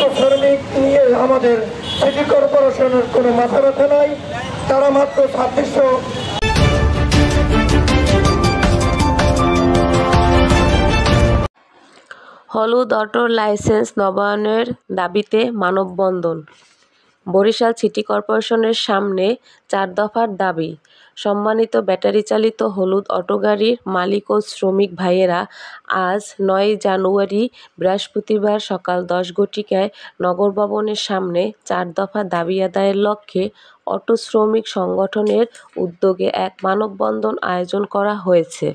কিন্তু শ্রমিক নিয়ে আমাদের সিটি কর্পোরেশনের কোনো মাথা ব্যথা নাই। তারা মাত্র 2600। হলুদ অটোর লাইসেন্স নবায়নের দাবিতে মানববন্ধন। বরিশাল সিটি কর্পোরেশনের সামনে 4 দফার দাবি। সম্মানিত ব্যাটারিচালিত হলুদ অটোগাড়ির মালিক ও শ্রমিক ভাইয়েরা আজ 9 জানুয়ারি বৃহস্পতিবার সকাল 10 ঘটিকায় নগর ভবনের সামনে 4 দফা দাবি আদায়ের লক্ষ্যে অটো শ্রমিক সংগঠনের উদ্যোগে এক মানববন্ধন আয়োজন করা হয়েছে।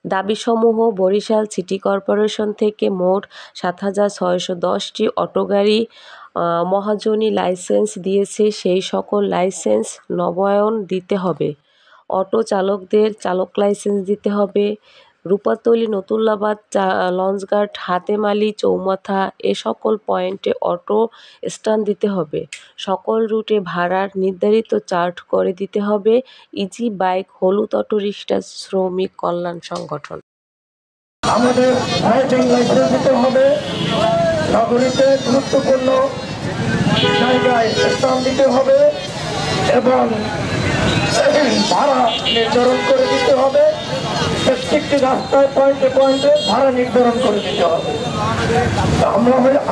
দাবিসমূহ: বরিশাল সিটি কর্পোরেশন থেকে মোট 7,610টি অটোগাড়ি মহাজনী লাইসেন্স দিয়েছে, সেই সকল লাইসেন্স নবায়ন দিতে হবে। অটো চালকদের চালক লাইসেন্স দিতে হবে। রূপাতলী, নতুল্লাবাদ, লঞ্চঘাট, হাতেমালি, চৌমাথা এ সকল পয়েন্টে অটো স্ট্যান্ড দিতে হবে। সকল রুটে ভাড়ার নির্ধারিত চার্ট করে দিতে হবে। ইজি বাইক, হলুদ অটোরিকশা শ্রমিক কল্যাণ সংগঠন। আমাদের ড্রাইভিং লাইসেন্স দিতে হবে। নগরীতে গুরুত্বপূর্ণ জায়গায় স্ট্যান্ড দিতে হবে এবং ভাড়া নির্ধারণ করে দিতে হবে। প্রত্যেকটি রাস্তায় পয়েন্টে পয়েন্টে ভাড়া নির্ধারণ করে দিতে হবে।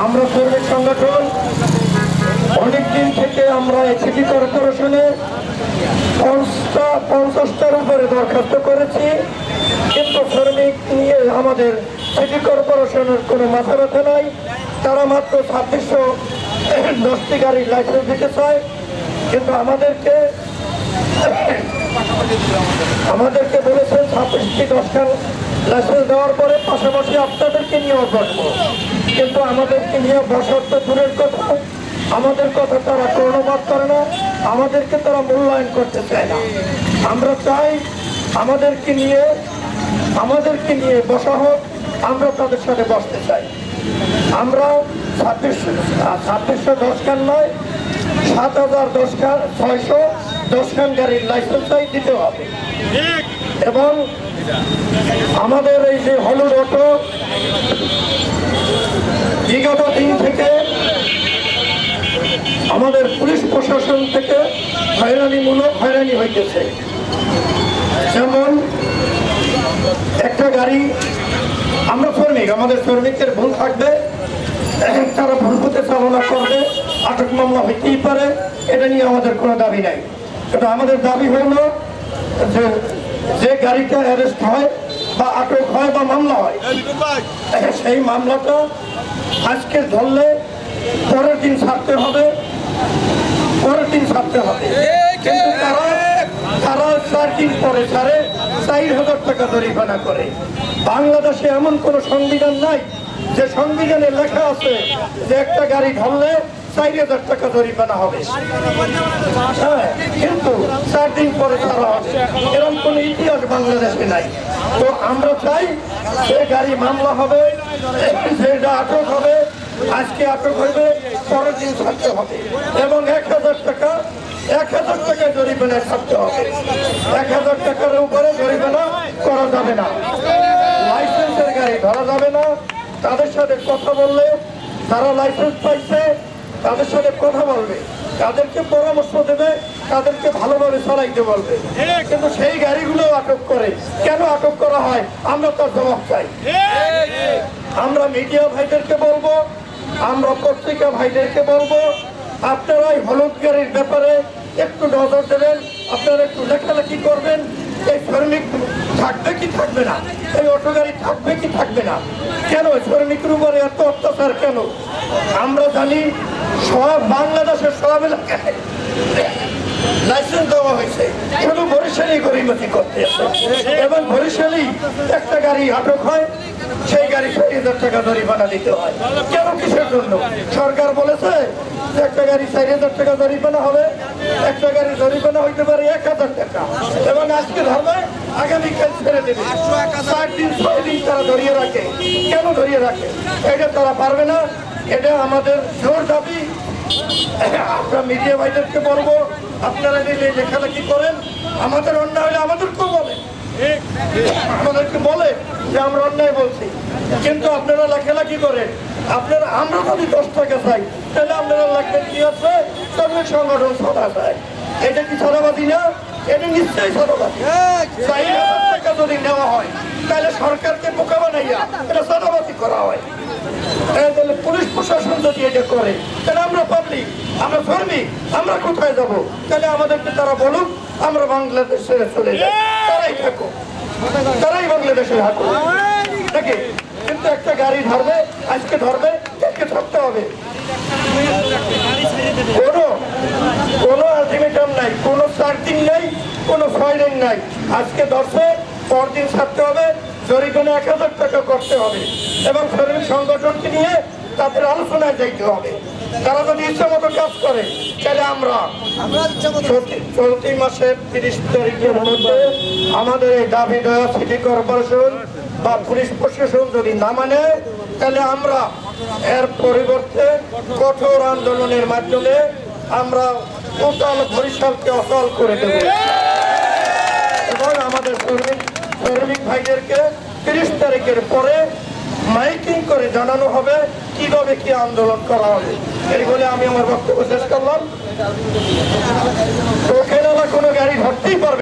আমরা শ্রমিক সংগঠন অনেকদিন থেকে আমরা এই সিটি কর্পোরেশনে 50টার উপরে দরখাস্ত করেছি, কিন্তু শ্রমিক নিয়ে আমাদের সিটি কর্পোরেশনের কোনো মাথা ব্যথা নাই। তারা মাত্র 2610টি গাড়ির লাইসেন্স দিতে চায়, কিন্তু আমাদেরকে বলেছেন 26টি 10খান লাইসেন্স দেওয়ার পরে পাশাপাশি আপনাদেরকে নিয়েও বসবো, কিন্তু আমাদেরকে নিয়ে বসার তো দূরের কথা, আমাদের কথা তারা কর্ণপাত করে না, আমাদেরকে তারা মূল্যায়ন করতে চায় না। আমরা চাই আমাদেরকে নিয়ে বসা হোক, আমরা তাদের সাথে বসতে চাই। আমরা 2610 খান নয়, 7,610 খান গাড়ির লাইসেন্স দিতে হবে। এবং আমাদের এই যে হলুদ অটো বিগত দিন থেকে আমাদের পুলিশ প্রশাসন থেকে হয়রানি হইতেছে। যেমন একটা গাড়ি, আমরা শ্রমিক, আমাদের শ্রমিকদের ভুল থাকবে, তারা ভুল পথে চালনা করবে, আটক মামলা হইতেই পারে, এটা নিয়ে আমাদের কোনো দাবি নাই। কিন্তু আমাদের দাবি হলো যে গাড়িটা অ্যারেস্ট হয় বা আটক হয় বা মামলা হয়, সেই মামলাটা আজকে ধরলে পরের দিন ছাড়তে হবে। কিন্তু তারা 4 দিন পরে ছাড়ে, 4,000 টাকা জরিমানা করে। বাংলাদেশে এমন কোন সংবিধান নাই যে সংবিধানে লেখা আছে যে একটা গাড়ি ধরলে 4,000 টাকা জরিমানা হবে, কিন্তু 4 দিন পরে ছাড়া হবে, এরকম কোন ইতিহাস বাংলাদেশে নাই। তো আমরা চাই যে গাড়ি মামলা হবে, যেটা আটক হবে, আজকে আটক হইবে, পরের দিন ছাড়তে হবে এবং 1,000 টাকা জরিমানা ছাড়তে হবে। 1,000 টাকার উপরে জরিমানা করা যাবে না। লাইসেন্সের গাড়ি ধরা যাবে না। তাদের সাথে কথা বললে, যারা লাইসেন্স পাইছে তাদের সাথে কথা বলবে, তাদেরকে পরামর্শ দেবে, তাদেরকে ভালোভাবে চালাইতে বলবে। কিন্তু সেই গাড়িগুলো আটক করে, কেন আটক করা হয় আমরা তার জবাব চাই। আমরা মিডিয়া ভাইদেরকে বলবো, আমরা পত্রিকা ভাইদেরকে বলবো, আপনারা এই হলুদ গাড়ির ব্যাপারে একটু নজর দেবেন, আপনারা একটু লেখালেখি করবেন। এই শ্রমিক থাকবে কি থাকবে না, এই অটো গাড়ি থাকবে কি থাকবে না, কেন শ্রমিকের উপরে এত অত্যাচার কেন? আমরা জানি সব বাংলাদেশের সব এলাকায় লাইসেন্স দেওয়া হয়েছে, শুধু বরিশালই গরিমতি করতে আছে এবং বরিশালই একটা গাড়ি আটক হয়, সেই গাড়ি 4,000 টাকা জরিমানা দিতে হয়। কেন, কিসের জন্য? সরকার বলেছে যে একটা গাড়ি 4,000 টাকা জরিমানা হবে, একটা গাড়ি জরিমানা হইতে পারে 1,000 টাকা এবং আজকে ধরবে, আগামীকাল ছেড়ে দেবে। 4 দিন 6 দিন তারা ধরিয়ে রাখে। কেন ধরিয়ে রাখে? এটা তারা পারবে না। এটা আমাদের জোর দাবি। আমরা মিডিয়া ভাইদেরকে বলবো, আপনারা লেখালেখি করেন, আমাদের অন্যায় হলে আমাদেরকেও বলেন, আমাদেরকে বলে যে আমরা অন্যায় বলছি, কিন্তু আপনারা লেখালেখি করেন, আপনারা আমরা যদি 10 টাকা চাই তাহলে আপনারা লাগবে কি আছে শ্রমিক সংগঠন ছড়া চায়। এটা কি ছড়াবাদী না? এটা নিশ্চয়ই ছড়াবাদী। 4,000 টাকা যদি নেওয়া হয় তাহলে সরকারকে বোকা বানাইয়া এটা ছড়াবাদী করা হয়। তাহলে পুলিশ প্রশাসন যদি এটা করে তাহলে আমরা পাবলিক, আমরা শ্রমিক, আমরা কোথায় যাব? তাহলে আমাদেরকে তারা বলুক আমরা বাংলাদেশে চলে যাই, তারাই থাকুক, তারাই বাংলাদেশে থাকুক নাকি? কিন্তু একটা গাড়ি ধরবে, আজকে ধরবে, কালকে ছাড়তে হবে। কোনো আলটিমেটাম নাই, কোনো চার্জিং নাই, কোনো ফাইলিং নাই। আজকে ধরছে, পরদিন ছাড়তে হবে, জরিমানা 1,000 টাকা করতে হবে এবং শ্রমিক সংগঠনকে নিয়ে তাদের আলোচনায় যাইতে হবে। তারা যদি ইচ্ছা মতো কাজ করে তাহলে আমরা চলতি মাসের 30 তারিখের মধ্যে আমাদের এই দাবি দেওয়া সিটি কর্পোরেশন বা পুলিশ প্রশাসন যদি না মানে তাহলে আমরা এর পরিবর্তে কঠোর আন্দোলনের মাধ্যমে আমরা টোটাল বরিশালকে অচল করে দেব এবং আমাদের শ্রমিক ভাইদেরকে 30 তারিখের পরে মাইকিং করে জানানো হবে কিভাবে কি আন্দোলন করা হবে। এই বলে আমি আমার বক্তব্য শেষ করলাম। ওখানে কোনো গাড়ি ধরতেই পারবে।